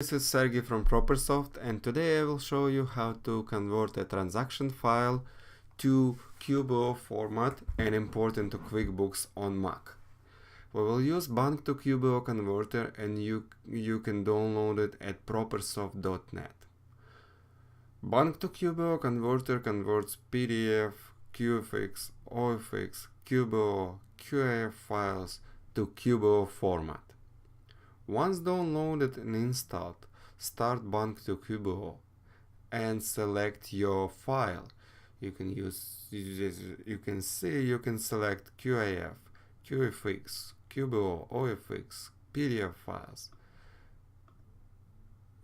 This is Sergey from ProperSoft, and today I will show you how to convert a transaction file to QBO format and import into QuickBooks on Mac. We will use Bank2QBO converter, and you can download it at propersoft.net. Bank2QBO converter converts PDF, QFX, OFX, QBO, QIF files to QBO format. Once downloaded and installed, start Bank2QBO and select your file. You can select QIF, QFX, QBO, OFX, PDF files.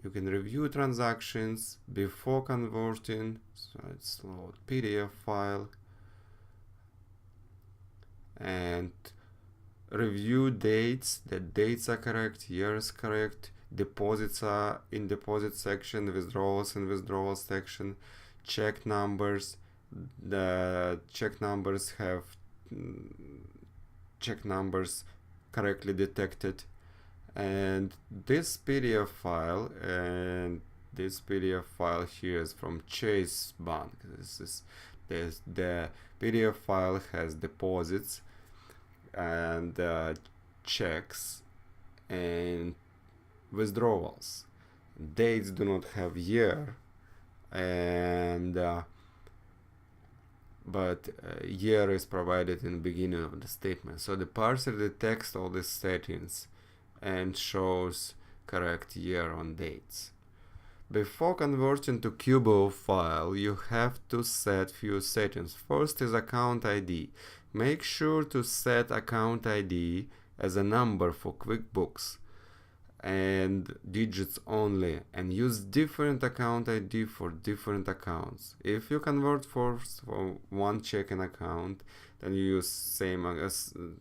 You can review transactions before converting, so let's load PDF file, and review dates, that dates are correct, years correct, deposits are in deposit section, withdrawals in withdrawal section, check numbers, the check numbers have check numbers correctly detected, and this PDF file here is from Chase Bank. The PDF file has deposits and checks and withdrawals. Dates do not have year, and but year is provided in the beginning of the statement. So the parser detects all these settings and shows correct year on dates. Before converting to QBO file, you have to set few settings. First is account ID. Make sure to set account ID as a number for QuickBooks and digits only, and use different account ID for different accounts. If you convert first for one checking account, then you use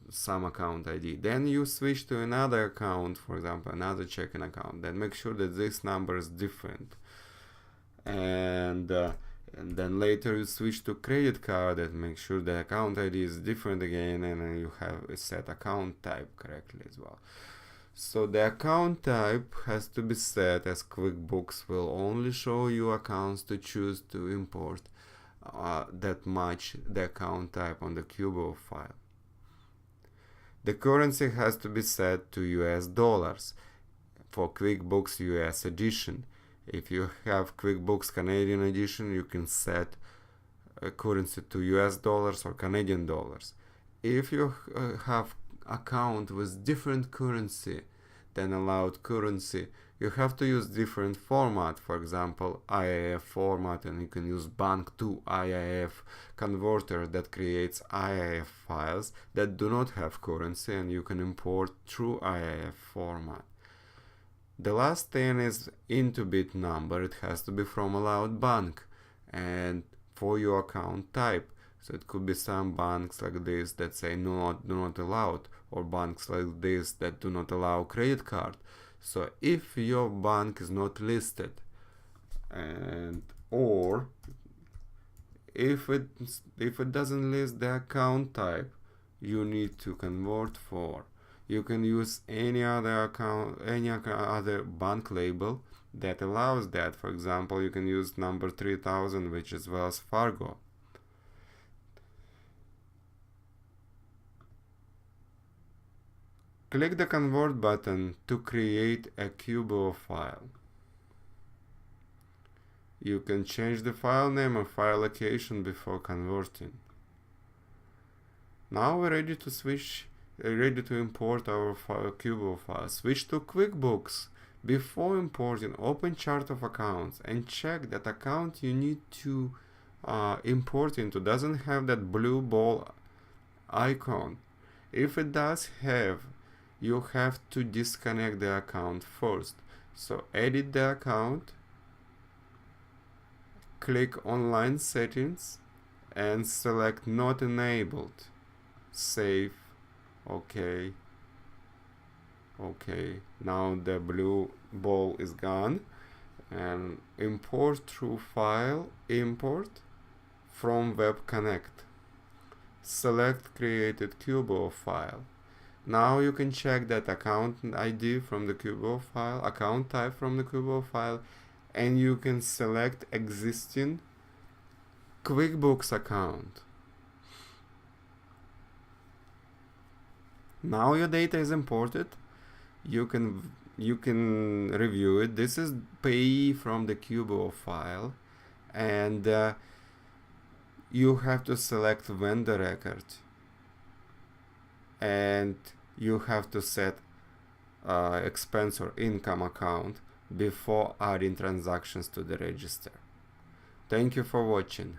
some account ID. Then you switch to another account, for example, another checking account. Then make sure that this number is different. And then later you switch to credit card and make sure the account ID is different again, and then you have a set account type correctly as well. So the account type has to be set, as QuickBooks will only show you accounts to choose to import that match the account type on the QBO file. The currency has to be set to US dollars for QuickBooks US edition. If you have QuickBooks Canadian edition, you can set a currency to US dollars or Canadian dollars. If you have account with different currency than allowed currency, you have to use different format, for example IIF format, and you can use Bank2IIF converter that creates IIF files that do not have currency, and you can import through IIF format. The last thing is INTU.BID number. It has to be from allowed bank and for your account type. So it could be some banks like this that say do not allowed, or banks like this that do not allow credit card. So if your bank is not listed, or if it doesn't list the account type you need to convert for, you can use any other bank label that allows that. For example, you can use number 3000, which is Wells Fargo. Click the Convert button to create a QBO file. You can change the file name or file location before converting. Now we're ready to import our QBO file. Switch to QuickBooks. Before importing, open chart of accounts and check that account you need to import into doesn't have that blue ball icon. If it does have, you have to disconnect the account first. So edit the account, click Online Settings and select Not Enabled. Save. Okay. Now the blue ball is gone. And import through File, Import from Web Connect. Select Created QBO file. Now you can check that account ID from the QBO file, account type from the QBO file, and you can select existing Quickbooks account. Now your data is imported. You can review it. This is payee from the QBO file, and you have to select vendor record, and you have to set expense or income account before adding transactions to the register. Thank you for watching.